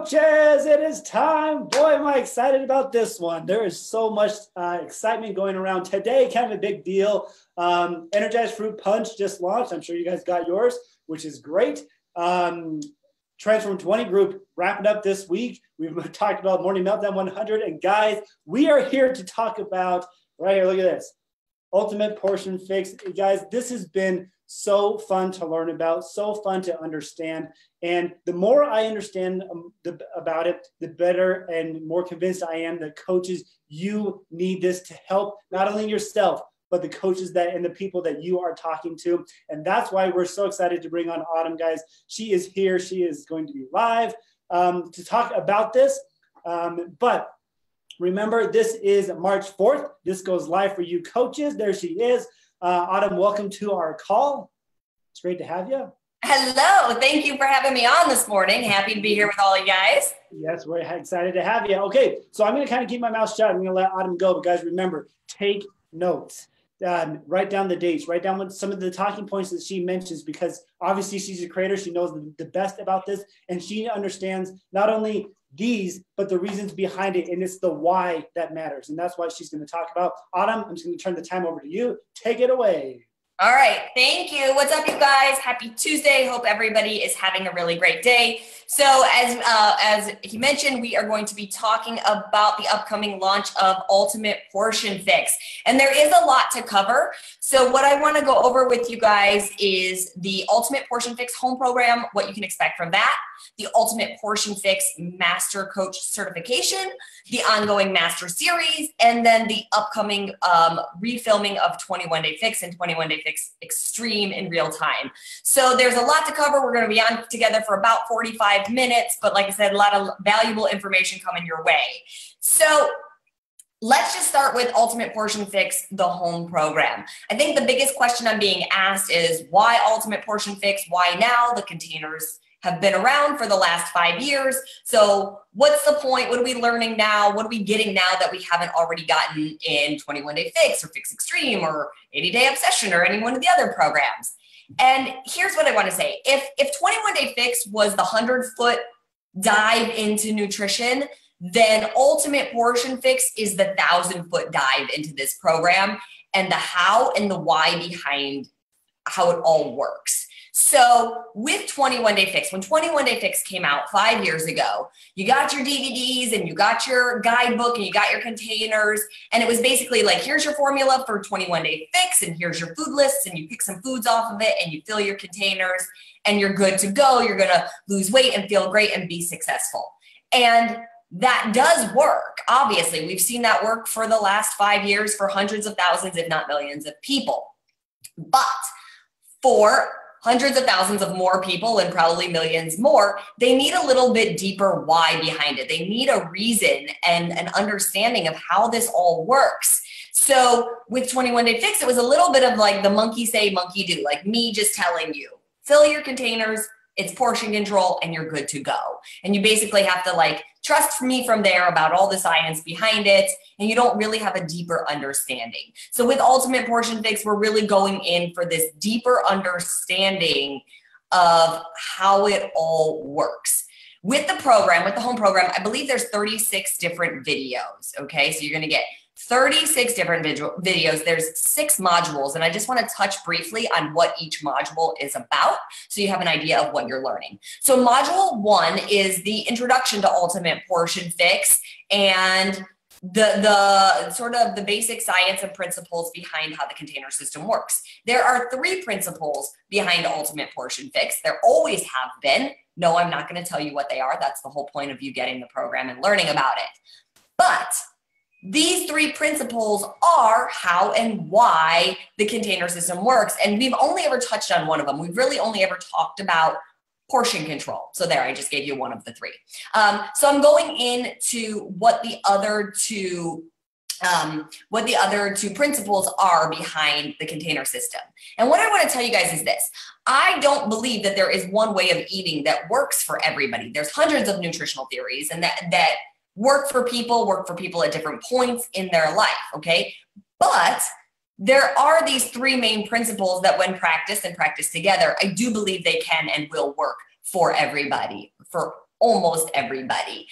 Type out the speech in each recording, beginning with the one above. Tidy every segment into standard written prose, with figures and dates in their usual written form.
Coaches, it is time. Boy, am I excited about this one. There is so much excitement going around today. Kind of a big deal. Energized Fruit Punch just launched. I'm sure you guys got yours, which is great. Transform 20 group wrapping up this week. We've talked about Morning Meltdown 100. And guys, we are here to talk about, right here, look at this. Ultimate Portion Fix. Guys, this has been so fun to learn about, so fun to understand. And the more I understand about it, the better and more convinced I am that coaches, you need this to help not only yourself, but the coaches that and the people that you are talking to. And that's why we're so excited to bring on Autumn, guys. She is here. She is going to be live to talk about this. But remember, this is March 4th. This goes live for you coaches. There she is. Autumn, welcome to our call. It's great to have you. Hello. Thank you for having me on this morning. Happy to be here with all you guys. Yes, we're excited to have you. Okay, so I'm going to kind of keep my mouth shut. I'm going to let Autumn go. But guys, remember, take notes. Write down the dates. Write down some of the talking points that she mentions, because obviously she's a creator. She knows the best about this, and she understands not only these, but the reasons behind it, and it's the why that matters. And that's what she's going to talk about. Autumn, I'm just going to turn the time over to you. Take it away. All right. Thank you. What's up, you guys? Happy Tuesday. Hope everybody is having a really great day. So as he mentioned, we are going to be talking about the upcoming launch of Ultimate Portion Fix. And there is a lot to cover. So what I want to go over with you guys is the Ultimate Portion Fix home program, what you can expect from that, the Ultimate Portion Fix Master Coach certification, the ongoing Master Series, and then the upcoming refilming of 21 Day Fix and 21 Day Fix Extreme in real time. So there's a lot to cover. We're going to be on together for about 45 minutes, but like I said, a lot of valuable information coming your way. So let's just start with Ultimate Portion Fix, the home program. I think the biggest question I'm being asked is why Ultimate Portion Fix? Why now? The containers have been around for the last 5 years. So what's the point? What are we learning now? What are we getting now that we haven't already gotten in 21 Day Fix or Fix Extreme or 80 Day Obsession or any one of the other programs? And here's what I want to say. If 21 Day Fix was the 100-foot dive into nutrition, then Ultimate Portion Fix is the 1,000-foot dive into this program and the how and the why behind how it all works. So with 21 Day Fix, when 21 Day Fix came out 5 years ago, you got your DVDs and you got your guidebook and you got your containers. And it was basically like, here's your formula for 21 Day Fix and here's your food lists, and you pick some foods off of it and you fill your containers and you're good to go. You're going to lose weight and feel great and be successful. And that does work. Obviously, we've seen that work for the last 5 years for hundreds of thousands, if not millions of people. But for hundreds of thousands of more people and probably millions more, they need a little bit deeper why behind it. They need a reason and an understanding of how this all works. So with 21 Day Fix, it was a little bit of like the monkey say, monkey do, like me just telling you, fill your containers, it's portion control, and you're good to go. And you basically have to like trust me from there about all the science behind it, and you don't really have a deeper understanding. So with Ultimate Portion Fix, we're really going in for this deeper understanding of how it all works. With the program, with the home program, I believe there's 36 different videos, okay? So you're gonna get 36 different videos. There's 6 modules, and I just want to touch briefly on what each module is about so you have an idea of what you're learning. So module 1 is the introduction to Ultimate Portion Fix and the sort of the basic science and principles behind how the container system works. There are 3 principles behind Ultimate Portion Fix. There always have been. No, I'm not going to tell you what they are. That's the whole point of you getting the program and learning about it. But these 3 principles are how and why the container system works. And we've only ever touched on one of them. We've really only ever talked about portion control. So there, I just gave you one of the 3. So I'm going into what the other two principles are behind the container system. And what I want to tell you guys is this. I don't believe that there is one way of eating that works for everybody. There's hundreds of nutritional theories and that work for people at different points in their life, okay? But there are these 3 main principles that when practiced and practiced together, I do believe they can and will work for everybody, for almost everybody.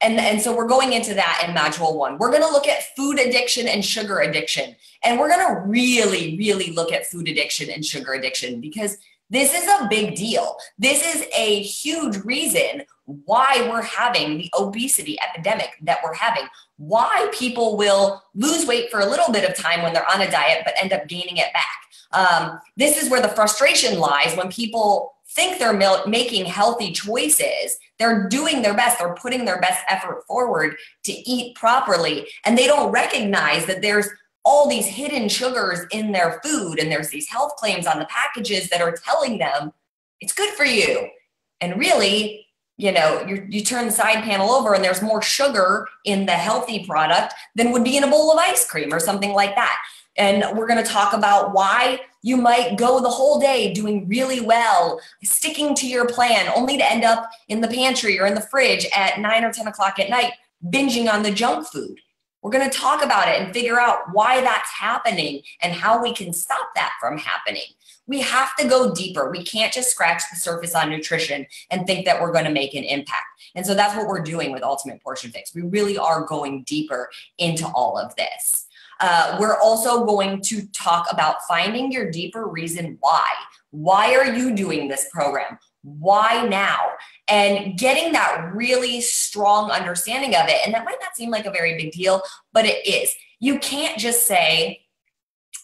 And so we're going into that in module 1. We're going to look at food addiction and sugar addiction. And we're going to really, really look at food addiction and sugar addiction because this is a big deal. This is a huge reason why we're having the obesity epidemic that we're having, why people will lose weight for a little bit of time when they're on a diet, but end up gaining it back. This is where the frustration lies when people think they're making healthy choices. They're doing their best. They're putting their best effort forward to eat properly. And they don't recognize that there's all these hidden sugars in their food. And there's these health claims on the packages that are telling them it's good for you. And really, you know, you turn the side panel over and there's more sugar in the healthy product than would be in a bowl of ice cream or something like that. And we're going to talk about why you might go the whole day doing really well, sticking to your plan, only to end up in the pantry or in the fridge at 9 or 10 o'clock at night, binging on the junk food. We're going to talk about it and figure out why that's happening and how we can stop that from happening. We have to go deeper. We can't just scratch the surface on nutrition and think that we're going to make an impact. And so that's what we're doing with Ultimate Portion Fix. We really are going deeper into all of this. We're also going to talk about finding your deeper reason why. Why are you doing this program? Why now? And getting that really strong understanding of it. And that might not seem like a very big deal, but it is. You can't just say,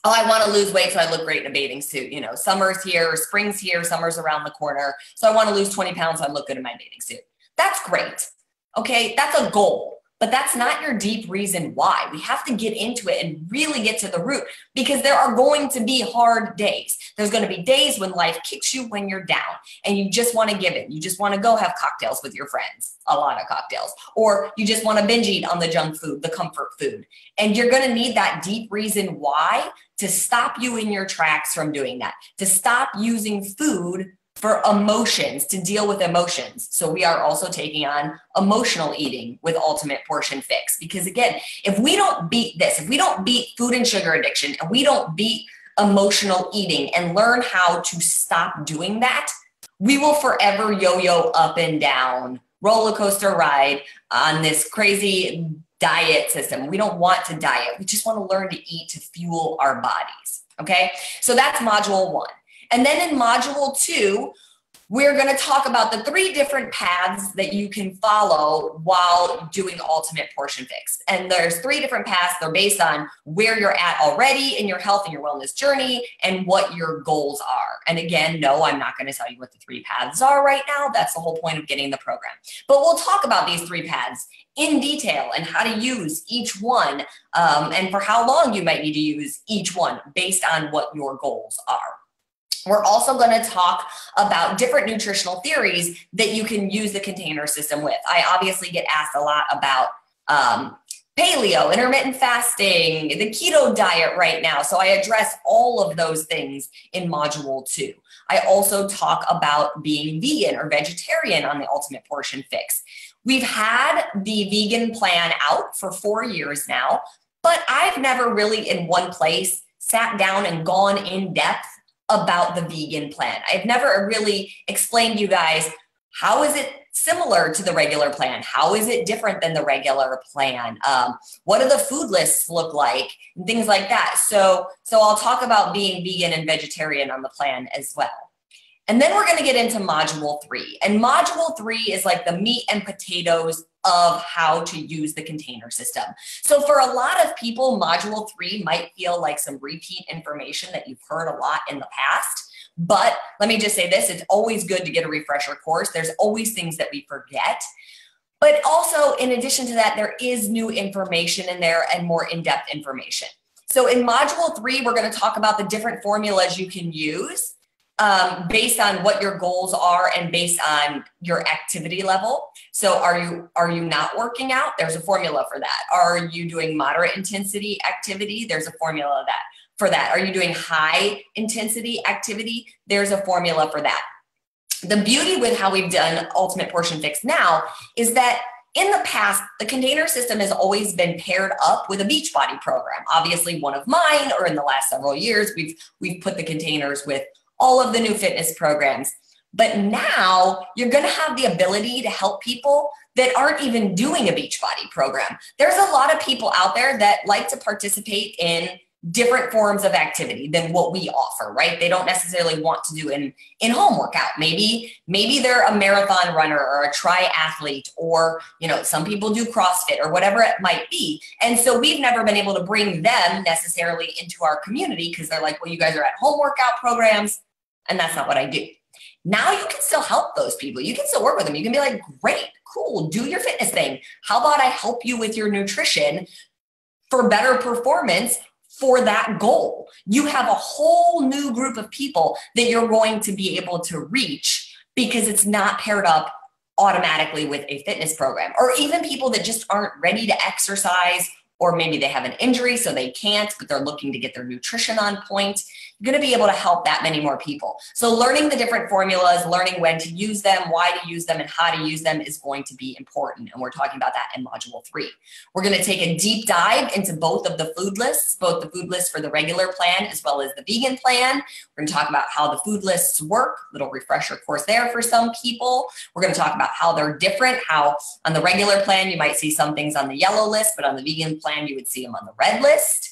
oh, I want to lose weight so I look great in a bathing suit. You know, summer's here, spring's here, summer's around the corner. So I want to lose 20 pounds so I look good in my bathing suit. That's great. Okay, that's a goal. But that's not your deep reason why. We have to get into it and really get to the root because there are going to be hard days. There's going to be days when life kicks you when you're down and you just want to give it. You just want to go have cocktails with your friends, a lot of cocktails, or you just want to binge eat on the junk food, the comfort food. And you're going to need that deep reason why to stop you in your tracks from doing that, to stop using food for emotions, to deal with emotions. So we are also taking on emotional eating with Ultimate Portion Fix. Because again, if we don't beat this, if we don't beat food and sugar addiction, and we don't beat emotional eating and learn how to stop doing that, we will forever yo-yo up and down, roller coaster ride on this crazy diet system. We don't want to diet. We just want to learn to eat to fuel our bodies. Okay. So that's module 1. And then in module 2, we're going to talk about the 3 different paths that you can follow while doing Ultimate Portion Fix. And there's 3 different paths. They're based on where you're at already in your health and your wellness journey and what your goals are. And again, no, I'm not going to tell you what the 3 paths are right now. That's the whole point of getting the program. But we'll talk about these 3 paths in detail and how to use each one and for how long you might need to use each one based on what your goals are. We're also going to talk about different nutritional theories that you can use the container system with. I obviously get asked a lot about paleo, intermittent fasting, the keto diet right now. So I address all of those things in module 2. I also talk about being vegan or vegetarian on the Ultimate Portion Fix. We've had the vegan plan out for 4 years now, but I've never really in one place sat down and gone in depth about the vegan plan. I've never really explained to you guys, how is it similar to the regular plan? How is it different than the regular plan? What do the food lists look like? And things like that. So I'll talk about being vegan and vegetarian on the plan as well. And then we're going to get into module 3. And module 3 is like the meat and potatoes of how to use the container system. So for a lot of people, module 3 might feel like some repeat information that you've heard a lot in the past. But let me just say this, it's always good to get a refresher course. There's always things that we forget. But also, in addition to that, there is new information in there and more in-depth information. So in module 3, we're going to talk about the different formulas you can use based on what your goals are and based on your activity level. So are you not working out? There's a formula for that. Are you doing moderate intensity activity? There's a formula for that. Are you doing high intensity activity? There's a formula for that. The beauty with how we've done Ultimate Portion Fix now is that in the past, the container system has always been paired up with a Beachbody program. Obviously one of mine, or in the last several years, we've put the containers with all of the new fitness programs. But now you're going to have the ability to help people that aren't even doing a Beachbody program. There's a lot of people out there that like to participate in different forms of activity than what we offer, right? They don't necessarily want to do an in-home workout. Maybe they're a marathon runner or a triathlete, or, some people do CrossFit or whatever it might be. And so we've never been able to bring them necessarily into our community because they're like, well, you guys are at home workout programs, and that's not what I do. Now you can still help those people. You can still work with them. You can be like, great, cool, do your fitness thing. How about I help you with your nutrition for better performance for that goal? You have a whole new group of people that you're going to be able to reach because it's not paired up automatically with a fitness program, or even people that just aren't ready to exercise, or maybe they have an injury so they can't, but they're looking to get their nutrition on point. You're going to be able to help that many more people. So learning the different formulas, learning when to use them, why to use them, and how to use them is going to be important. And we're talking about that in Module 3. We're going to take a deep dive into both of the food lists, both the food list for the regular plan as well as the vegan plan. We're going to talk about how the food lists work, little refresher course there for some people. We're going to talk about how they're different, how on the regular plan, you might see some things on the yellow list, but on the vegan plan, you would see them on the red list.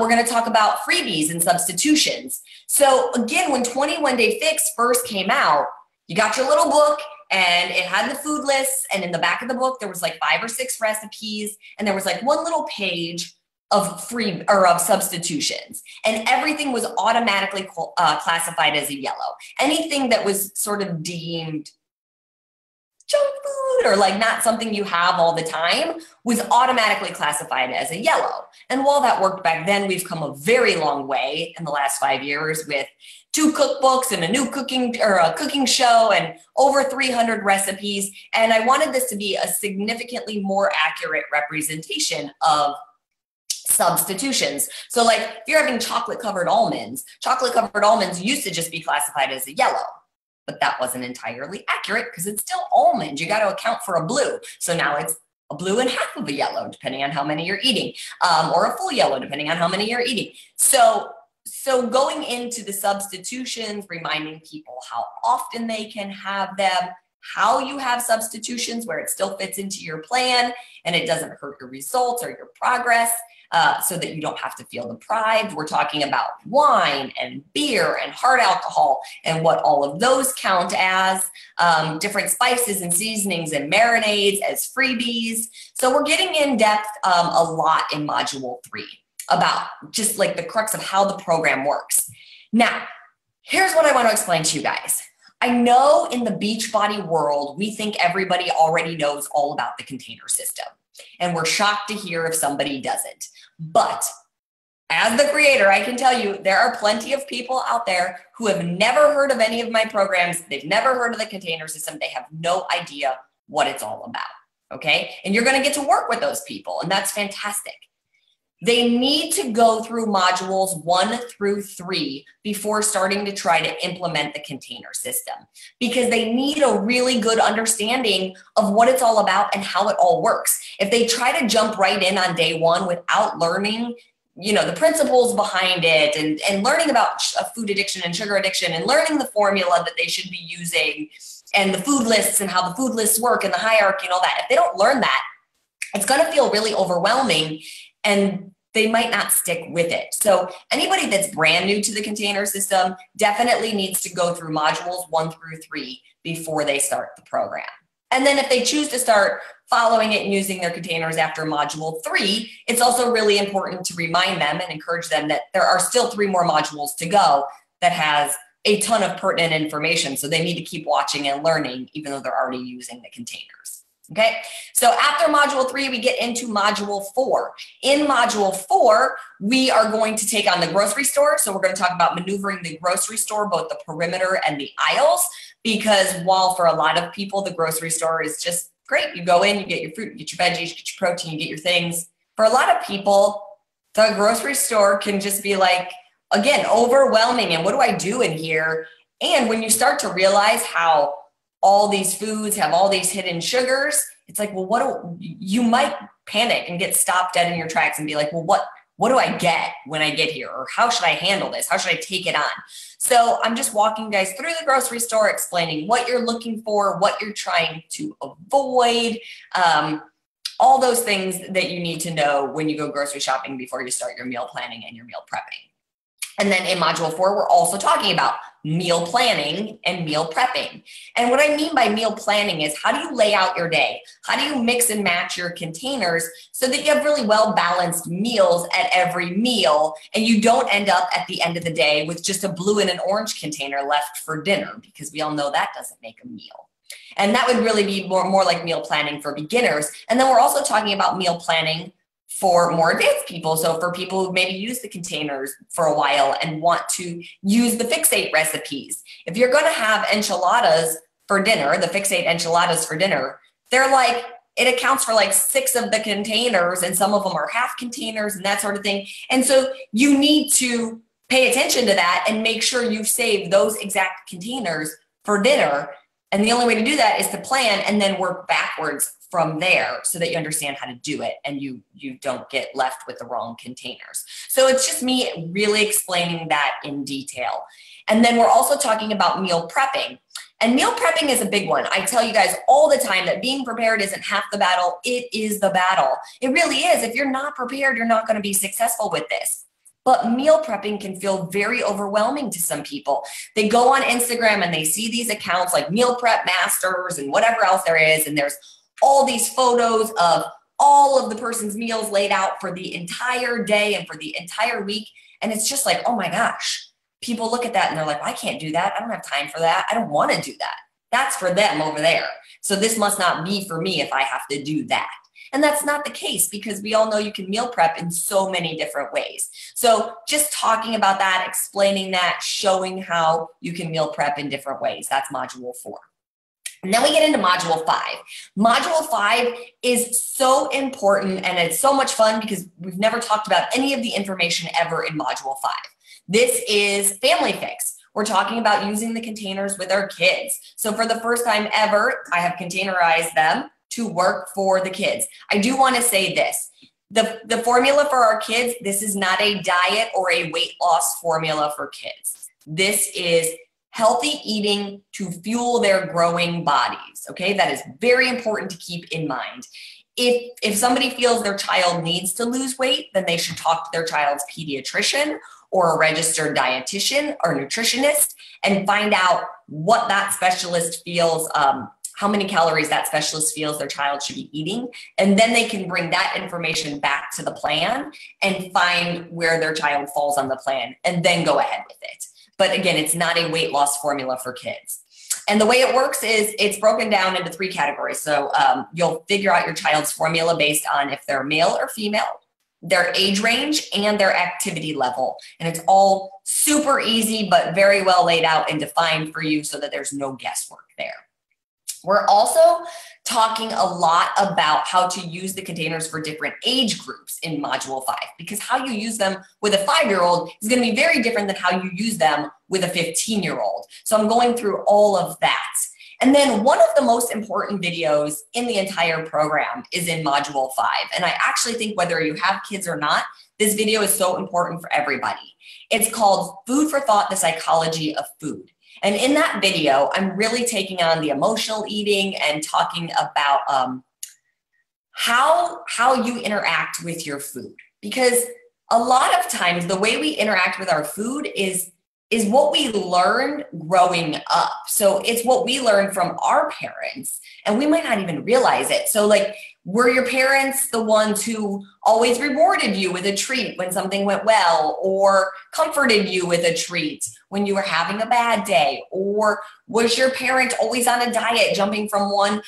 We're going to talk about freebies and substitutions. So again, when 21 Day Fix first came out, you got your little book and it had the food lists. And in the back of the book, there was like 5 or 6 recipes. And there was like one little page of of substitutions. And everything was automatically classified as a yellow. Anything that was sort of deemed junk food or like not something you have all the time was automatically classified as a yellow. And while that worked back then, we've come a very long way in the last 5 years with 2 cookbooks and a new cooking show and over 300 recipes. And I wanted this to be a significantly more accurate representation of substitutions. So like if you're having chocolate covered almonds used to just be classified as a yellow. But that wasn't entirely accurate because it's still almond. You got to account for a blue. So now it's a blue and half of a yellow, depending on how many you're eating, or a full yellow, depending on how many you're eating. So going into the substitutions, reminding people how often they can have them, how you have substitutions where it still fits into your plan and it doesn't hurt your results or your progress. So that you don't have to feel deprived. We're talking about wine and beer and hard alcohol and what all of those count as, different spices and seasonings and marinades as freebies. So we're getting in depth a lot in Module 3 about just like the crux of how the program works. Now, here's what I want to explain to you guys. I know in the Beachbody world, we think everybody already knows all about the container system. And we're shocked to hear if somebody doesn't. But as the creator, I can tell you there are plenty of people out there who have never heard of any of my programs. They've never heard of the container system. They have no idea what it's all about. Okay. And you're going to get to work with those people. And that's fantastic. They need to go through modules 1 through 3 before starting to try to implement the container system, because they need a really good understanding of what it's all about and how it all works. If they try to jump right in on day 1 without learning, the principles behind it and learning about food addiction and sugar addiction and learning the formula that they should be using and the food lists and how the food lists work and the hierarchy and all that, if they don't learn that, it's going to feel really overwhelming and they might not stick with it. So anybody that's brand new to the container system definitely needs to go through modules 1 through 3 before they start the program. And then if they choose to start following it and using their containers after module 3, it's also really important to remind them and encourage them that there are still 3 more modules to go that has a ton of pertinent information. So they need to keep watching and learning, even though they're already using the containers. Okay, so after module 3, we get into module 4. In module 4, we are going to take on the grocery store. So we're going to talk about maneuvering the grocery store, both the perimeter and the aisles, because while for a lot of people, the grocery store is just great. You go in, you get your fruit, you get your veggies, you get your protein, you get your things. For a lot of people, the grocery store can just be like, again, overwhelming. And what do I do in here? And when you start to realize how all these foods have all these hidden sugars, it's like, well, you might panic and get stopped dead in your tracks and be like, well, what do I get when I get here? Or how should I handle this? How should I take it on? So I'm just walking you guys through the grocery store, explaining what you're looking for, what you're trying to avoid, all those things that you need to know when you go grocery shopping before you start your meal planning and your meal prepping. And then in module 4, we're also talking about meal planning and meal prepping. And what I mean by meal planning is, how do you lay out your day? How do you mix and match your containers so that you have really well-balanced meals at every meal, and you don't end up at the end of the day with just a blue and an orange container left for dinner, because we all know that doesn't make a meal. And that would really be more like meal planning for beginners. And then we're also talking about meal planning for more advanced people. So for people who maybe use the containers for a while and want to use the fixate recipes. If you're going to have enchiladas for dinner, the fixate enchiladas for dinner, they're like, it accounts for like 6 of the containers, and some of them are half containers and that sort of thing. And so you need to pay attention to that and make sure you save those exact containers for dinner. And the only way to do that is to plan and then work backwards from there so that you understand how to do it and you don't get left with the wrong containers. So it's just me really explaining that in detail. And then we're also talking about meal prepping. And meal prepping is a big one. I tell you guys all the time that being prepared isn't half the battle. It is the battle. It really is. If you're not prepared, you're not going to be successful with this. But meal prepping can feel very overwhelming to some people. They go on Instagram and they see these accounts like Meal Prep Masters and whatever else there is. And there's all these photos of all of the person's meals laid out for the entire day and for the entire week. And it's just like, oh my gosh, people look at that and they're like, well, I can't do that. I don't have time for that. I don't want to do that. That's for them over there. So this must not be for me if I have to do that. And that's not the case, because we all know you can meal prep in so many different ways. So just talking about that, explaining that, showing how you can meal prep in different ways. That's module 4. And then we get into module 5. Module 5 is so important, and it's so much fun because we've never talked about any of the information ever in module 5. This is Family Fix. We're talking about using the containers with our kids. So for the first time ever, I have containerized them to work for the kids. I do want to say this. The formula for our kids, this is not a diet or a weight loss formula for kids. This is healthy eating to fuel their growing bodies. Okay, that is very important to keep in mind. If somebody feels their child needs to lose weight, then they should talk to their child's pediatrician or a registered dietitian or nutritionist and find out what that specialist feels, how many calories that specialist feels their child should be eating. And then they can bring that information back to the plan and find where their child falls on the plan and then go ahead with it. But again, it's not a weight loss formula for kids. And the way it works is it's broken down into 3 categories. So you'll figure out your child's formula based on if they're male or female, their age range, and their activity level. And it's all super easy, but very well laid out and defined for you so that there's no guesswork there. We're also talking a lot about how to use the containers for different age groups in module 5, because how you use them with a 5-year-old is going to be very different than how you use them with a 15-year-old. So I'm going through all of that. And then one of the most important videos in the entire program is in module 5. And I actually think whether you have kids or not, this video is so important for everybody. It's called Food for Thought, the Psychology of Food. And in that video, I'm really taking on the emotional eating and talking about how you interact with your food. Because a lot of times the way we interact with our food is what we learned growing up. So it's what we learned from our parents, and we might not even realize it. So like, were your parents the ones who always rewarded you with a treat when something went well, or comforted you with a treat when you were having a bad day? Or was your parent always on a diet, jumping from one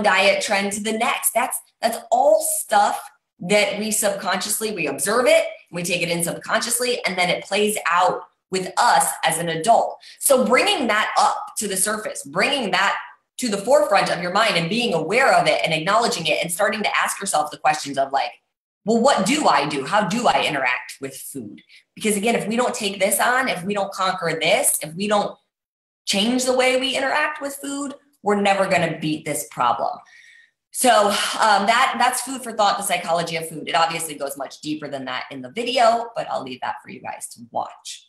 diet trend to the next? That's all stuff that we subconsciously, we observe it, we take it in subconsciously, and then it plays out with us as an adult. So bringing that up to the surface, bringing that to the forefront of your mind and being aware of it and acknowledging it and starting to ask yourself the questions of like, well, what do I do? How do I interact with food? Because again, if we don't take this on, if we don't conquer this, if we don't change the way we interact with food, we're never going to beat this problem. So that's food for thought, the psychology of food. It obviously goes much deeper than that in the video, but I'll leave that for you guys to watch.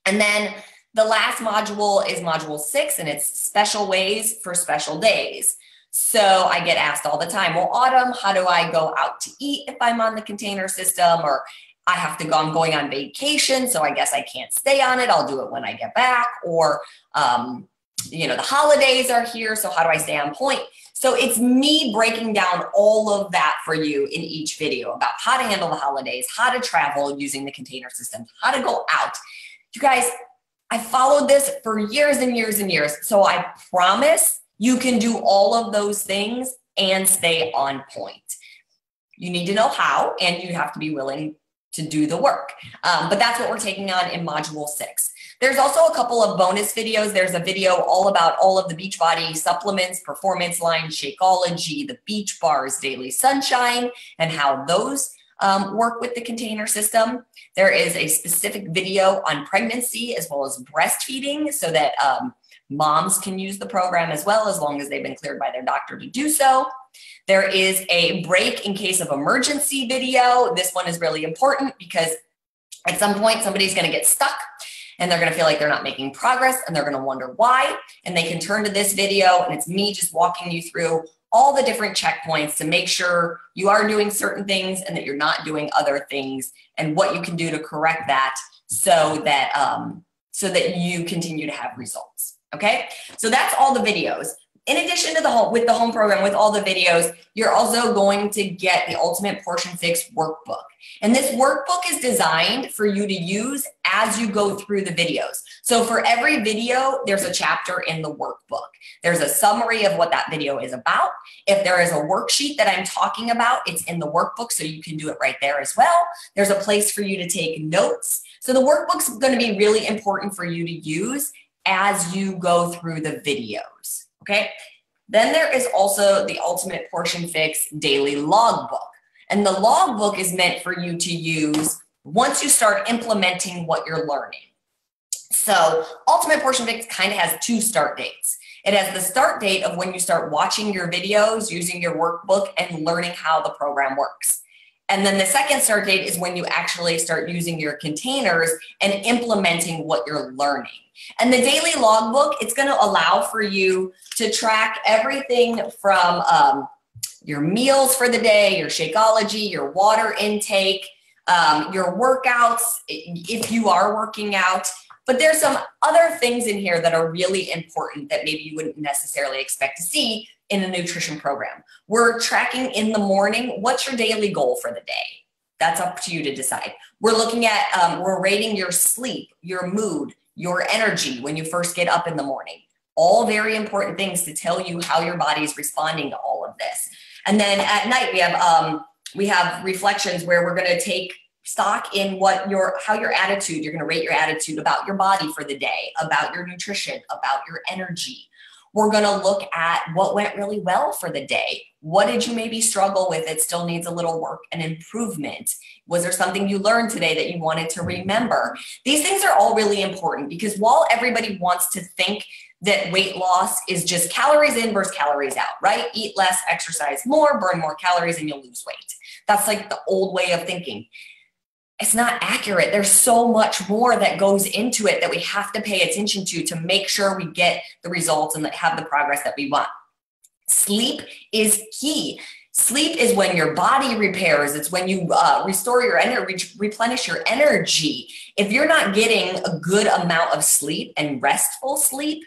And then the last module is module 6, and it's special ways for special days. So I get asked all the time, well, Autumn, how do I go out to eat if I'm on the container system? Or I have to go, I'm going on vacation, so I guess I can't stay on it. I'll do it when I get back. Or, the holidays are here, so how do I stay on point? So it's me breaking down all of that for you in each video about how to handle the holidays, how to travel using the container system, how to go out. You guys, I followed this for years and years and years. So I promise you can do all of those things and stay on point. You need to know how, and you have to be willing to do the work. But that's what we're taking on in module 6. There's also a couple of bonus videos. There's a video all about all of the Beachbody supplements, performance line, Shakeology, the beach bars, Daily Sunshine, and how those work with the container system. There is a specific video on pregnancy as well as breastfeeding so that moms can use the program as well, as long as they've been cleared by their doctor to do so. There is a break in case of emergency video. This one is really important because at some point somebody's going to get stuck and they're going to feel like they're not making progress and they're going to wonder why. And they can turn to this video, and it's me just walking you through all the different checkpoints to make sure you are doing certain things and that you're not doing other things, and what you can do to correct that so that you continue to have results. Okay, so that's all the videos. In addition to the home program, with all the videos, you're also going to get the Ultimate Portion Fix workbook. And this workbook is designed for you to use as you go through the videos. So for every video, there's a chapter in the workbook. There's a summary of what that video is about. If there is a worksheet that I'm talking about, it's in the workbook, so you can do it right there as well. There's a place for you to take notes. So the workbook's going to be really important for you to use as you go through the videos. Okay. Then there is also the Ultimate Portion Fix daily logbook. And the logbook is meant for you to use once you start implementing what you're learning. So Ultimate Portion Fix kind of has 2 start dates. It has the start date of when you start watching your videos, using your workbook, and learning how the program works. And then the second start date is when you actually start using your containers and implementing what you're learning. And the daily logbook, it's going to allow for you to track everything from your meals for the day, your Shakeology, your water intake, your workouts, if you are working out. But there's some other things in here that are really important that maybe you wouldn't necessarily expect to see in a nutrition program. We're tracking in the morning, what's your daily goal for the day? That's up to you to decide. We're looking at, we're rating your sleep, your mood, your energy when you first get up in the morning. All very important things to tell you how your body is responding to all of this. And then at night, we have reflections where we're going to take stock in how your attitude, you're going to rate your attitude about your body for the day, about your nutrition, about your energy. We're going to look at what went really well for the day. What did you maybe struggle with that still needs a little work and improvement? Was there something you learned today that you wanted to remember? These things are all really important because while everybody wants to think that weight loss is just calories in versus calories out, right? Eat less, exercise more, burn more calories, and you'll lose weight. That's like the old way of thinking. It's not accurate. There's so much more that goes into it that we have to pay attention to make sure we get the results and have the progress that we want. Sleep is key. Sleep is when your body repairs. It's when you restore your energy, replenish your energy. If you're not getting a good amount of sleep and restful sleep,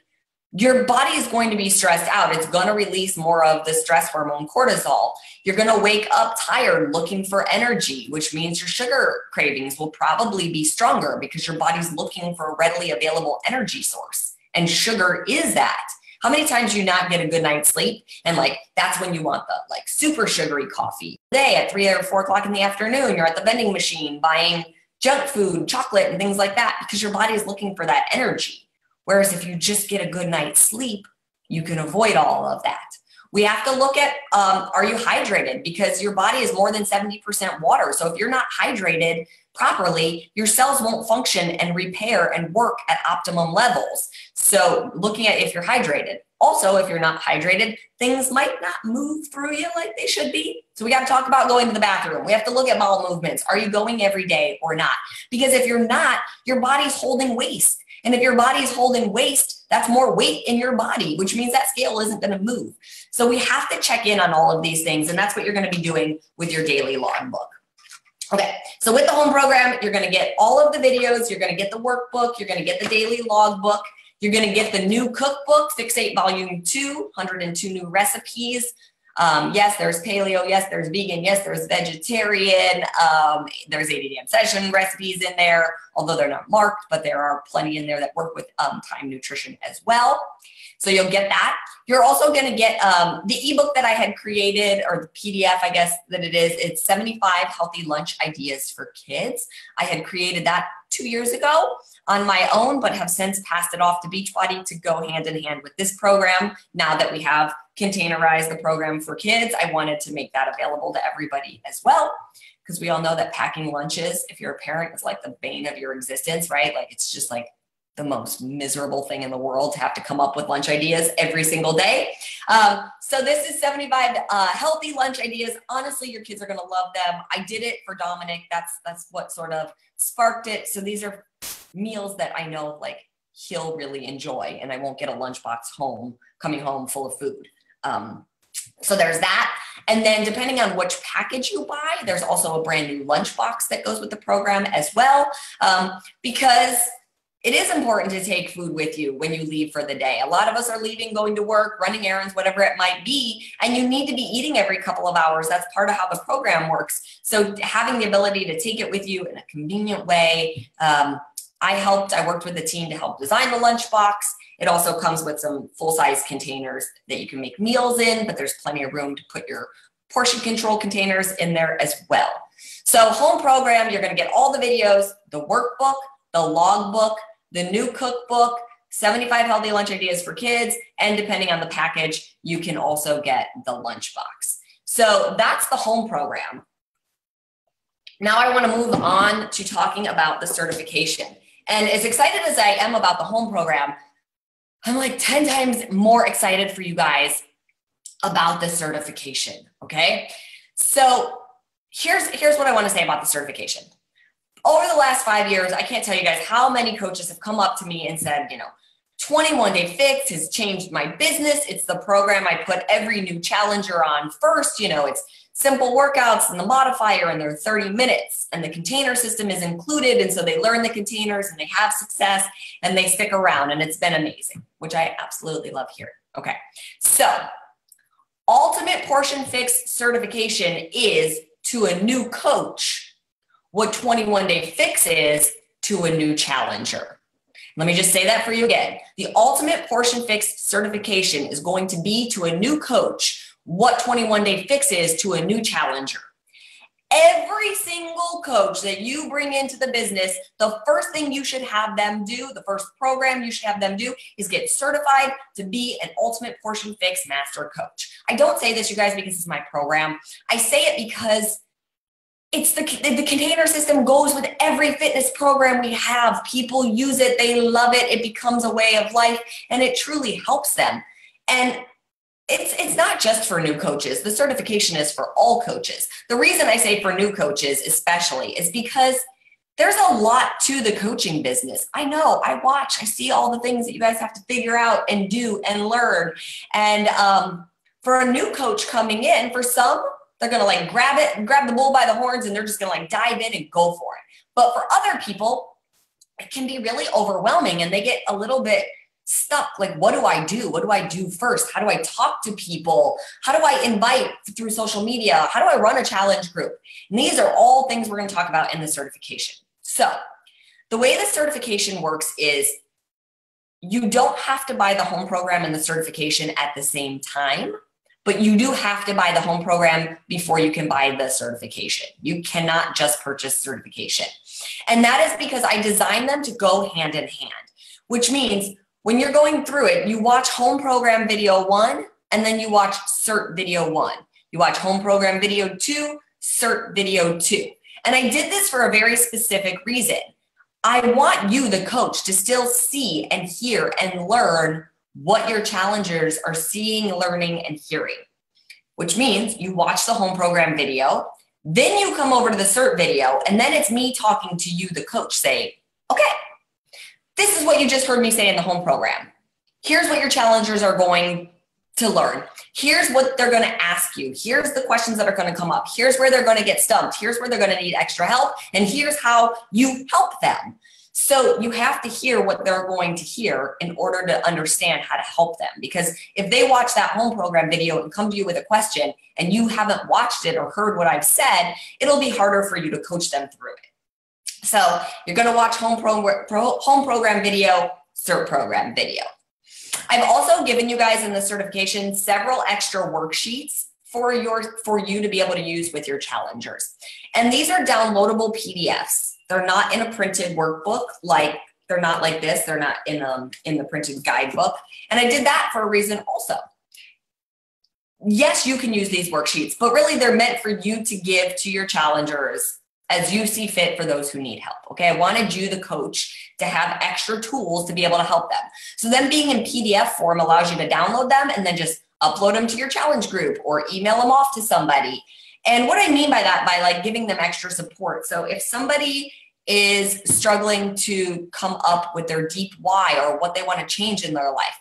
your body is going to be stressed out. It's going to release more of the stress hormone cortisol. You're going to wake up tired, looking for energy, which means your sugar cravings will probably be stronger because your body's looking for a readily available energy source. And sugar is that. How many times do you not get a good night's sleep? And that's when you want the super sugary coffee. Today at 3 or 4 o'clock in the afternoon, you're at the vending machine buying junk food, chocolate, and things like that because your body is looking for that energy. Whereas if you just get a good night's sleep, you can avoid all of that. We have to look at, are you hydrated? Because your body is more than 70% water. So if you're not hydrated properly, your cells won't function and repair and work at optimum levels. So looking at if you're hydrated. Also, if you're not hydrated, things might not move through you like they should be. So we got to talk about going to the bathroom. We have to look at bowel movements. Are you going every day or not? Because if you're not, your body's holding waste. And if your body's holding waste, that's more weight in your body, which means that scale isn't going to move. So we have to check in on all of these things. And that's what you're going to be doing with your daily logbook. Okay, so with the home program, you're going to get all of the videos. You're going to get the workbook. You're going to get the daily logbook. You're going to get the new cookbook, Fixate Volume 2, 102 new recipes. Yes, there's paleo. Yes, there's vegan. Yes, there's vegetarian. There's 80-day obsession recipes in there, although they're not marked, but there are plenty in there that work with time nutrition as well. So you'll get that. You're also going to get the ebook that I had created, or the PDF, I guess that it is. It's 75 healthy lunch ideas for kids. I had created that 2 years ago on my own, but have since passed it off to Beachbody to go hand in hand with this program. Now that we have containerized the program for kids, I wanted to make that available to everybody as well, because we all know that packing lunches, if you're a parent, is like the bane of your existence, right? Like it's just like the most miserable thing in the world to have to come up with lunch ideas every single day. So this is 75 healthy lunch ideas. Honestly, your kids are going to love them. I did it for Dominic. That's what sort of sparked it. So these are meals that I know like he'll really enjoy, and I won't get a lunchbox coming home full of food. So there's that. And then depending on which package you buy, there's also a brand new lunchbox that goes with the program as well, because it is important to take food with you when you leave for the day. A lot of us are leaving, going to work, running errands, whatever it might be, and you need to be eating every couple of hours. That's part of how the program works. So having the ability to take it with you in a convenient way. I worked with the team to help design the lunchbox. It also comes with some full-size containers that you can make meals in, but there's plenty of room to put your portion control containers in there as well. So home program, you're going to get all the videos, the workbook, the logbook, the new cookbook, 75 healthy lunch ideas for kids, and depending on the package, you can also get the lunchbox. So that's the home program. Now I want to move on to talking about the certification. And as excited as I am about the home program, I'm like 10 times more excited for you guys about the certification, okay? So here's what I want to say about the certification. Over the last 5 years, I can't tell you guys how many coaches have come up to me and said, 21 Day Fix has changed my business. It's the program I put every new challenger on first. It's simple workouts and the modifier, and they're 30 minutes, and the container system is included. And so they learn the containers and they have success and they stick around, and it's been amazing, which I absolutely love hearing. Okay. So Ultimate Portion Fix certification is to a new coach what 21 Day Fix is to a new challenger. Let me just say that for you again. The Ultimate Portion Fix certification is going to be to a new coach what 21 Day Fix is to a new challenger. Every single coach that you bring into the business, the first thing you should have them do, the first program you should have them do, is get certified to be an Ultimate Portion Fix master coach. I don't say this, you guys, because it's my program. I say it because it's the container system goes with every fitness program we have. People use it. They love it. It becomes a way of life, and it truly helps them. And it's not just for new coaches. The certification is for all coaches. The reason I say for new coaches especially is because there's a lot to the coaching business. I know, I watch, I see all the things that you guys have to figure out and do and learn. And for a new coach coming in, for some, they're going to like grab the bull by the horns, and they're just going to like dive in and go for it. But for other people, it can be really overwhelming, and they get a little bit stuck. Like, what do I do? What do I do first? How do I talk to people? How do I invite through social media? How do I run a challenge group? And these are all things we're going to talk about in the certification. So the way the certification works is you don't have to buy the home program and the certification at the same time. But you do have to buy the home program before you can buy the certification. You cannot just purchase certification. And that is because I designed them to go hand in hand, which means when you're going through it, you watch home program video 1, and then you watch cert video 1. You watch home program video 2, cert video 2. And I did this for a very specific reason. I want you, the coach, to still see and hear and learn what your challengers are seeing, learning, and hearing, which means you watch the home program video, then you come over to the cert video, and then it's me talking to you, the coach, saying, okay, this is what you just heard me say in the home program. Here's what your challengers are going to learn. Here's what they're going to ask you. Here's the questions that are going to come up. Here's where they're going to get stumped. Here's where they're going to need extra help. And here's how you help them. So you have to hear what they're going to hear in order to understand how to help them. Because if they watch that home program video and come to you with a question and you haven't watched it or heard what I've said, it'll be harder for you to coach them through it. So you're going to watch home program video, cert program video. I've also given you guys in the certification several extra worksheets for you to be able to use with your challengers. And these are downloadable PDFs. They're not in a printed workbook, they're not like this. They're not in the printed guidebook. And I did that for a reason also. Yes, you can use these worksheets, but really they're meant for you to give to your challengers as you see fit for those who need help. Okay, I wanted you, the coach, to have extra tools to be able to help them. So them being in PDF form allows you to download them and then just upload them to your challenge group or email them off to somebody. And what I mean by that, by giving them extra support. So if somebody is struggling to come up with their deep why or what they want to change in their life,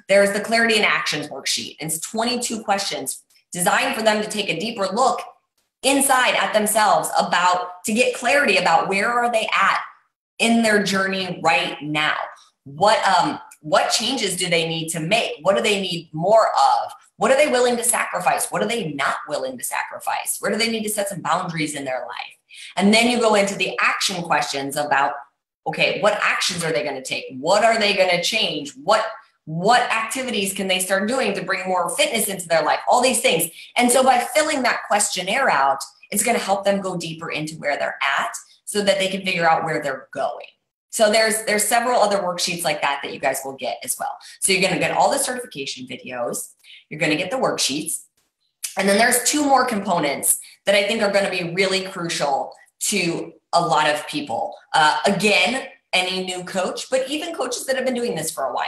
there's the Clarity and Actions worksheet. It's 22 questions designed for them to take a deeper look inside at themselves to get clarity about where are they at in their journey right now. What changes do they need to make? What do they need more of? What are they willing to sacrifice? What are they not willing to sacrifice? Where do they need to set some boundaries in their life? And then you go into the action questions about, okay, what actions are they going to take? What are they going to change? What activities can they start doing to bring more fitness into their life? All these things. And so by filling that questionnaire out, it's going to help them go deeper into where they're at so that they can figure out where they're going. So there's several other worksheets like that you guys will get as well. So you're going to get all the certification videos. You're going to get the worksheets. And then there's two more components that I think are going to be really crucial to a lot of people. Again, any new coach, but even coaches that have been doing this for a while.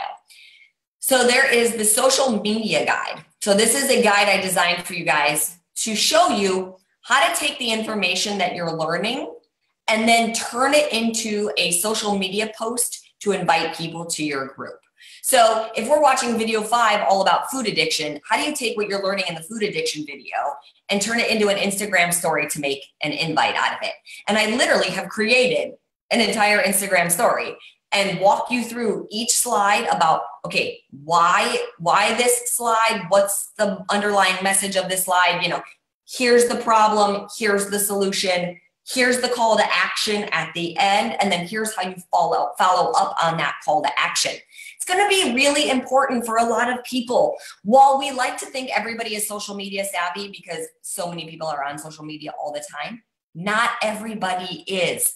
So there is the social media guide. So this is a guide I designed for you guys to show you how to take the information that you're learning and then turn it into a social media post to invite people to your group. So if we're watching video 5 all about food addiction, how do you take what you're learning in the food addiction video and turn it into an Instagram story to make an invite out of it? And I literally have created an entire Instagram story and walk you through each slide about, okay, why this slide? What's the underlying message of this slide? Here's the problem, here's the solution, here's the call to action at the end, and then here's how you follow up on that call to action. It's going to be really important for a lot of people. While we like to think everybody is social media savvy because so many people are on social media all the time, not everybody is.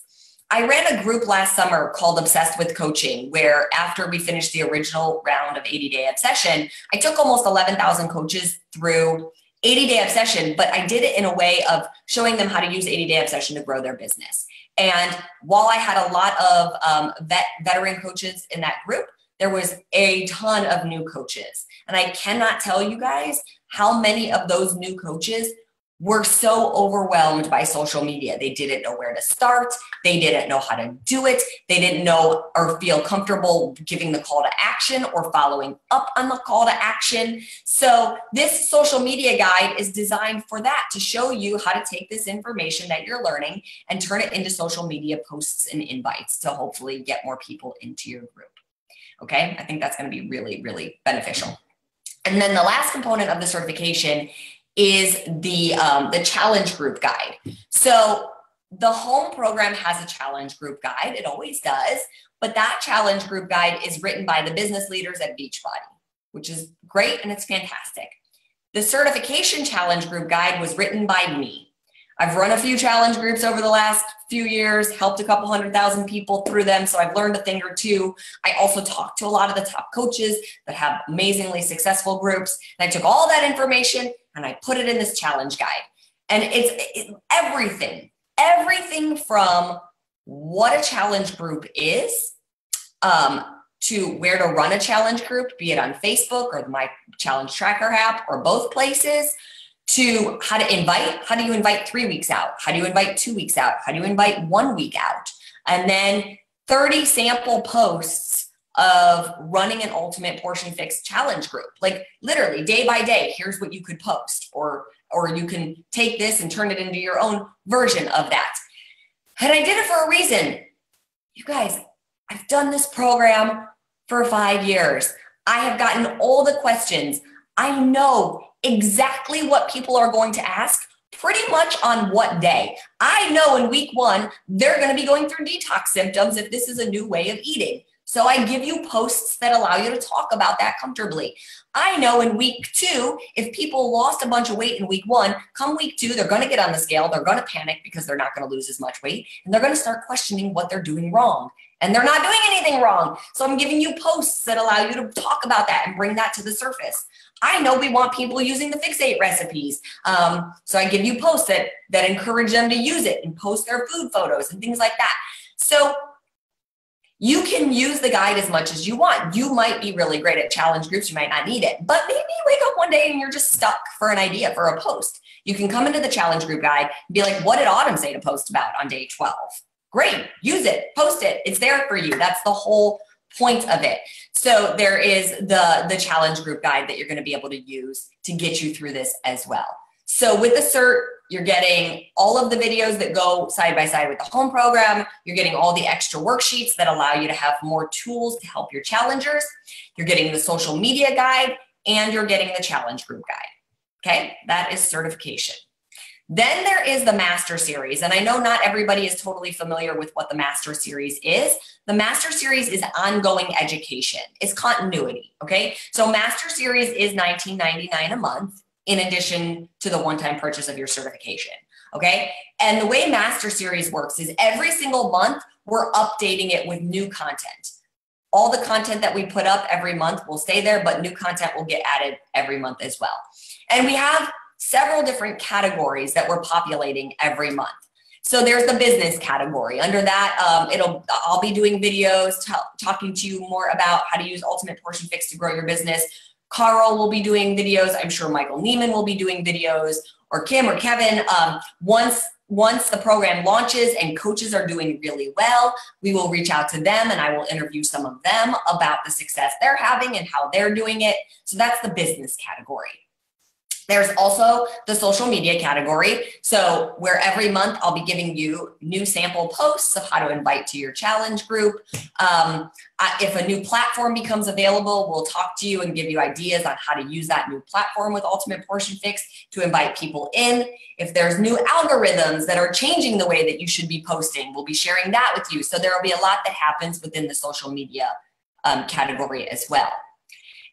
I ran a group last summer called Obsessed with Coaching, where after we finished the original round of 80-Day Obsession, I took almost 11,000 coaches through 80-Day Obsession, but I did it in a way of showing them how to use 80-Day Obsession to grow their business. And while I had a lot of veteran coaches in that group, there was a ton of new coaches. And I cannot tell you guys how many of those new coaches were so overwhelmed by social media. They didn't know where to start. They didn't know how to do it. They didn't know or feel comfortable giving the call to action or following up on the call to action. So this social media guide is designed for that, to show you how to take this information that you're learning and turn it into social media posts and invites to hopefully get more people into your group. Okay, I think that's going to be really, really beneficial. And then the last component of the certification is the challenge group guide. So the home program has a challenge group guide. It always does. But that challenge group guide is written by the business leaders at Beachbody, which is great and it's fantastic. The certification challenge group guide was written by me. I've run a few challenge groups over the last few years, helped a couple 100,000 people through them. So I've learned a thing or two. I also talked to a lot of the top coaches that have amazingly successful groups. And I took all that information and I put it in this challenge guide. And it's everything from what a challenge group is, to where to run a challenge group, be it on Facebook or my challenge tracker app or both places, to how to invite. How do you invite 3 weeks out? How do you invite 2 weeks out? How do you invite 1 week out? And then 30 sample posts of running an ultimate portion fix challenge group. Like literally day by day, here's what you could post, or you can take this and turn it into your own version of that. And I did it for a reason. You guys, I've done this program for 5 years. I have gotten all the questions. I know exactly what people are going to ask pretty much on what day. I know in week 1, they're going to be going through detox symptoms if this is a new way of eating. So I give you posts that allow you to talk about that comfortably. I know in week 2, if people lost a bunch of weight in week 1, come week 2, they're going to get on the scale. They're going to panic because they're not going to lose as much weight. And they're going to start questioning what they're doing wrong. And they're not doing anything wrong. So I'm giving you posts that allow you to talk about that and bring that to the surface. I know we want people using the Fix8 recipes. So I give you posts that encourage them to use it and post their food photos and things like that. So you can use the guide as much as you want. You might be really great at challenge groups. You might not need it, but maybe you wake up one day and you're just stuck for an idea for a post. You can come into the challenge group guide and be like, what did Autumn say to post about on day 12? Great, use it, post it. It's there for you. That's the whole point of it. So there is the challenge group guide that you're going to be able to use to get you through this as well. So with the cert, you're getting all of the videos that go side by side with the home program. You're getting all the extra worksheets that allow you to have more tools to help your challengers. You're getting the social media guide, and you're getting the challenge group guide. Okay, that is certification. Then there is the Master Series. And I know not everybody is totally familiar with what the Master Series is. The Master Series is ongoing education. It's continuity, okay? So Master Series is $19.99 a month in addition to the one-time purchase of your certification, okay? And the way Master Series works is every single month, we're updating it with new content. All the content that we put up every month will stay there, but new content will get added every month as well. And we have several different categories that we're populating every month. So there's the business category. Under that, I'll be doing videos talking to you more about how to use Ultimate Portion Fix to grow your business. Carl will be doing videos. I'm sure Michael Neiman will be doing videos, or Kim or Kevin. Once the program launches and coaches are doing really well, we will reach out to them and I will interview some of them about the success they're having and how they're doing it. So that's the business category. There's also the social media category. So where every month I'll be giving you new sample posts of how to invite to your challenge group. If a new platform becomes available, we'll talk to you and give you ideas on how to use that new platform with Ultimate Portion Fix to invite people in. If there's new algorithms that are changing the way that you should be posting, we'll be sharing that with you. So there will be a lot that happens within the social media category as well.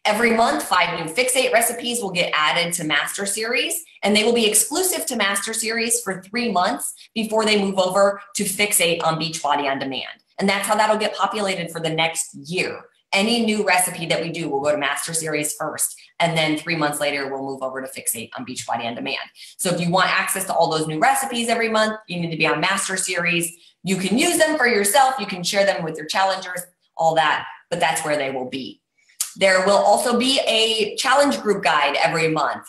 Every month, 5 new Fix8 recipes will get added to Master Series, and they will be exclusive to Master Series for 3 months before they move over to Fix8 on Beachbody On Demand. And that's how that'll get populated for the next year. Any new recipe that we do will go to Master Series first, and then 3 months later, we'll move over to Fix8 on Beachbody On Demand. So if you want access to all those new recipes every month, you need to be on Master Series. You can use them for yourself. You can share them with your challengers, all that, but that's where they will be. There will also be a challenge group guide every month.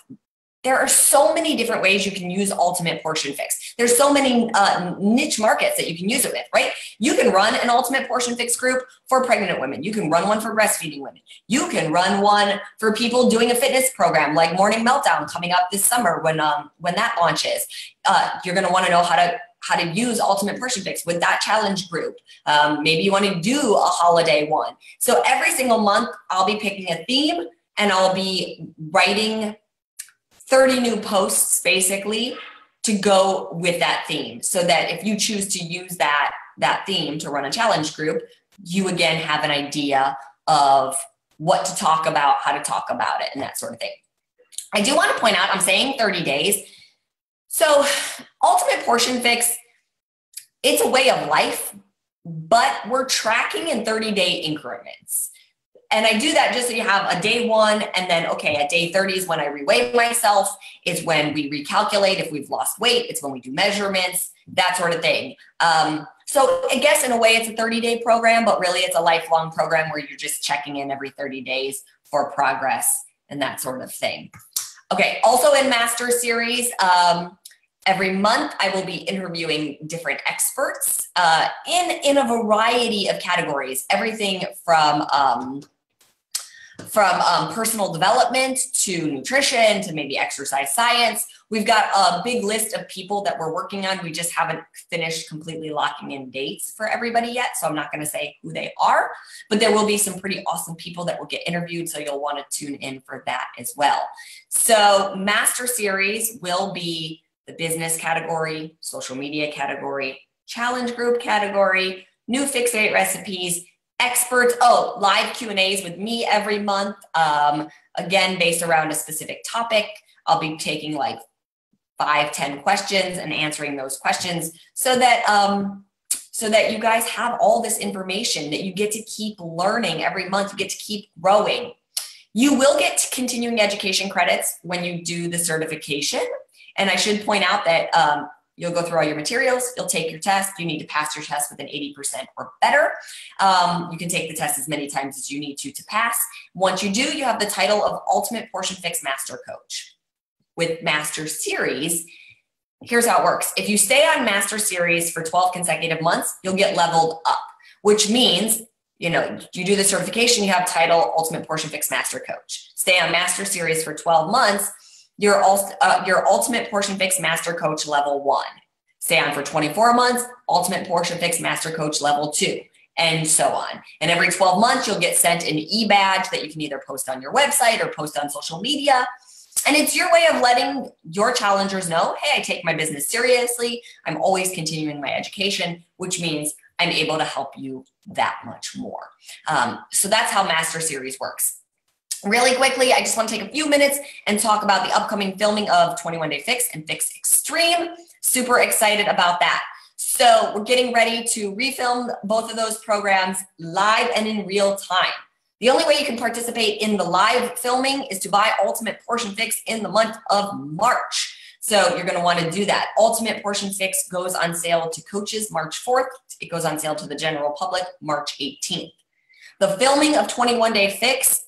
There are so many different ways you can use Ultimate Portion Fix. There's so many niche markets that you can use it with, right? You can run an Ultimate Portion Fix group for pregnant women. You can run one for breastfeeding women. You can run one for people doing a fitness program like Morning Meltdown coming up this summer when that launches. You're going to want to know how to use Ultimate Portion Fix with that challenge group. Maybe you want to do a holiday one. So every single month, I'll be picking a theme and I'll be writing 30 new posts basically to go with that theme, so that if you choose to use that theme to run a challenge group, you again have an idea of what to talk about, how to talk about it, and that sort of thing. I do want to point out, I'm saying 30 days. So Ultimate Portion Fix, it's a way of life, but we're tracking in 30-day increments. And I do that just so you have a day 1, and then, okay, at day 30 is when I reweigh myself, is when we recalculate if we've lost weight, it's when we do measurements, that sort of thing. So I guess in a way it's a 30-day program, but really it's a lifelong program where you're just checking in every 30 days for progress and that sort of thing. Okay, also in Master Series, every month I will be interviewing different experts in a variety of categories, everything from personal development to nutrition to maybe exercise science. We've got a big list of people that we're working on. We just haven't finished completely locking in dates for everybody yet, so I'm not going to say who they are, but there will be some pretty awesome people that will get interviewed, so you'll want to tune in for that as well. So Master Series will be the business category, social media category, challenge group category, new fixed weight recipes, experts, live Q&As with me every month, again, based around a specific topic. I'll be taking like 5-10 questions and answering those questions so that you guys have all this information, that you get to keep learning every month, you get to keep growing. You will get continuing education credits when you do the certification. And I should point out that you'll go through all your materials, you'll take your test, you need to pass your test with an 80% or better. You can take the test as many times as you need to pass. Once you do, you have the title of Ultimate Portion Fix Master Coach. With Master Series, here's how it works. If you stay on Master Series for 12 consecutive months, you'll get leveled up, which means, you do the certification, you have title Ultimate Portion Fix Master Coach. Stay on Master Series for 12 months, your Ultimate Portion Fix Master Coach level 1. Stay on for 24 months, Ultimate Portion Fix Master Coach level 2, and so on. And every 12 months, you'll get sent an e-badge that you can either post on your website or post on social media. And it's your way of letting your challengers know, hey, I take my business seriously. I'm always continuing my education, which means I'm able to help you that much more. So that's how Master Series works. Really quickly, I just want to take a few minutes and talk about the upcoming filming of 21 Day Fix and Fix Extreme. Super excited about that. So we're getting ready to refilm both of those programs live and in real time. The only way you can participate in the live filming is to buy Ultimate Portion Fix in the month of March. So you're going to want to do that. Ultimate Portion Fix goes on sale to coaches March 4th. It goes on sale to the general public March 18th. The filming of 21 Day Fix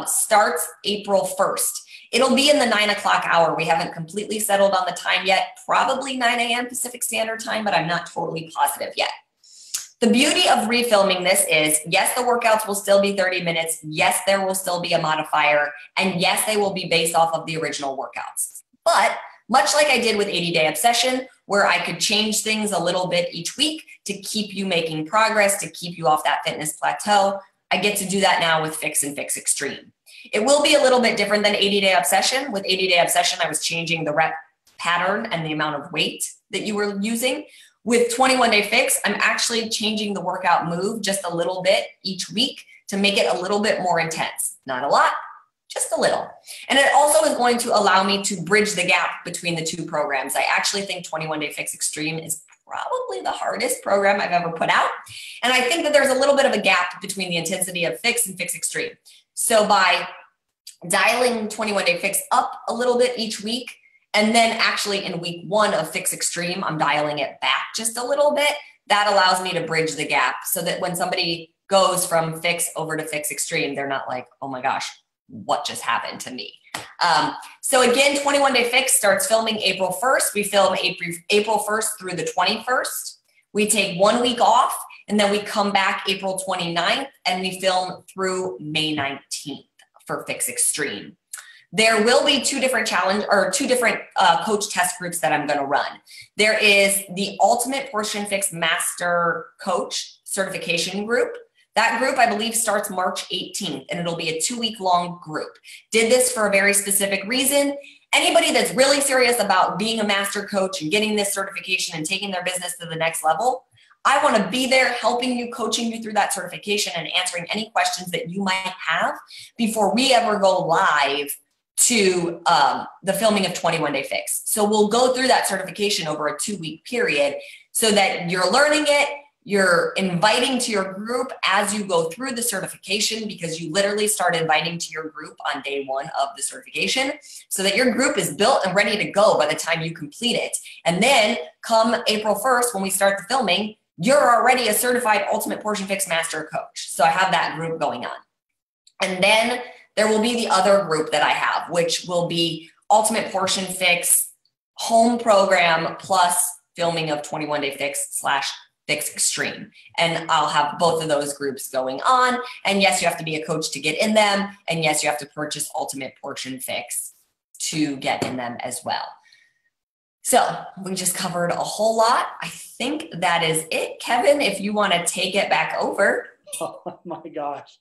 starts April 1st. It'll be in the 9 o'clock hour. We haven't completely settled on the time yet, probably 9 a.m. Pacific Standard Time, but I'm not totally positive yet. The beauty of refilming this is, yes, the workouts will still be 30 minutes. Yes, there will still be a modifier. And yes, they will be based off of the original workouts. But much like I did with 80-Day Obsession, where I could change things a little bit each week to keep you making progress, to keep you off that fitness plateau, I get to do that now with Fix and Fix Extreme. It will be a little bit different than 80-Day Obsession. With 80-Day Obsession, I was changing the rep pattern and the amount of weight that you were using. With 21 Day Fix, I'm actually changing the workout move just a little bit each week to make it a little bit more intense. Not a lot, just a little. And it also is going to allow me to bridge the gap between the two programs. I actually think 21 Day Fix Extreme is probably the hardest program I've ever put out. And I think that there's a little bit of a gap between the intensity of Fix and Fix Extreme. So by dialing 21 Day Fix up a little bit each week, and then actually in week 1 of Fix Extreme, I'm dialing it back just a little bit. That allows me to bridge the gap so that when somebody goes from Fix over to Fix Extreme, they're not like, oh my gosh, what just happened to me? So again, 21 Day Fix starts filming April 1st. We film April 1st through the 21st. We take 1 week off, and then we come back April 29th, and we film through May 19th for Fix Extreme. There will be two different coach test groups that I'm going to run. There is the Ultimate Portion Fix Master Coach certification group. That group, I believe, starts March 18th, and it'll be a 2-week-long group. Did this for a very specific reason. Anybody that's really serious about being a master coach and getting this certification and taking their business to the next level, I want to be there helping you, coaching you through that certification and answering any questions that you might have before we ever go live to the filming of 21 Day Fix. So we'll go through that certification over a 2-week period so that you're learning it, you're inviting to your group as you go through the certification, because you literally start inviting to your group on day one of the certification so that your group is built and ready to go by the time you complete it. And then come April 1st, when we start the filming, you're already a certified Ultimate Portion Fix Master Coach. So I have that group going on. And then there will be the other group that I have, which will be Ultimate Portion Fix Home Program plus filming of 21 Day Fix / Fix Extreme. And I'll have both of those groups going on. And yes, you have to be a coach to get in them. And yes, you have to purchase Ultimate Portion Fix to get in them as well. So we just covered a whole lot. I think that is it. Kevin, if you want to take it back over. Oh my gosh.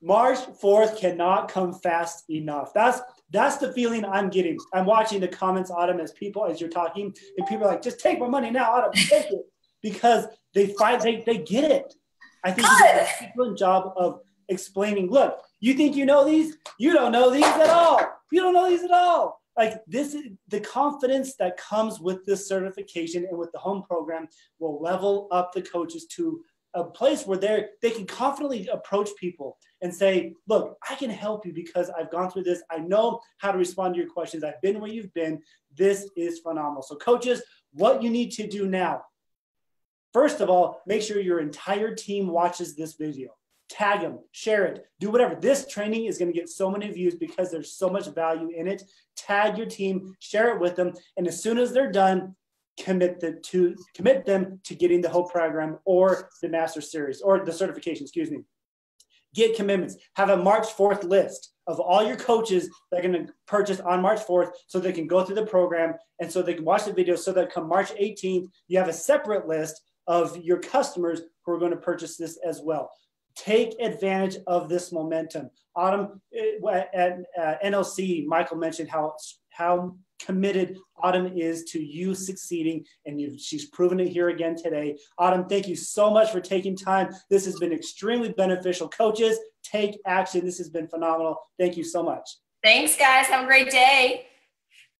March 4th cannot come fast enough. That's the feeling I'm getting. I'm watching the comments, Autumn, as you're talking, and people are like, just take my money now, Autumn, take it. Because they get it. I think you did an excellent job of explaining, look, you think you know these? You don't know these at all. You don't know these at all. Like, this is the confidence that comes with this certification and with the home program will level up the coaches to a place where they can confidently approach people and say, look, I can help you because I've gone through this. I know how to respond to your questions. I've been where you've been. This is phenomenal. So coaches, what you need to do now, first of all, make sure your entire team watches this video. Tag them, share it, do whatever. This training is going to get so many views because there's so much value in it. Tag your team, share it with them, and as soon as they're done, commit them to getting the whole program or the master series or the certification, excuse me. Get commitments. Have a March 4th list of all your coaches that are going to purchase on March 4th so they can go through the program and so they can watch the video so that come March 18th, you have a separate list of your customers who are going to purchase this as well. Take advantage of this momentum. Autumn, at NLC, Michael mentioned how committed Autumn is to you succeeding, and she's proven it here again today. Autumn, thank you so much for taking time. This has been extremely beneficial. Coaches, take action. This has been phenomenal. Thank you so much. Thanks, guys. Have a great day.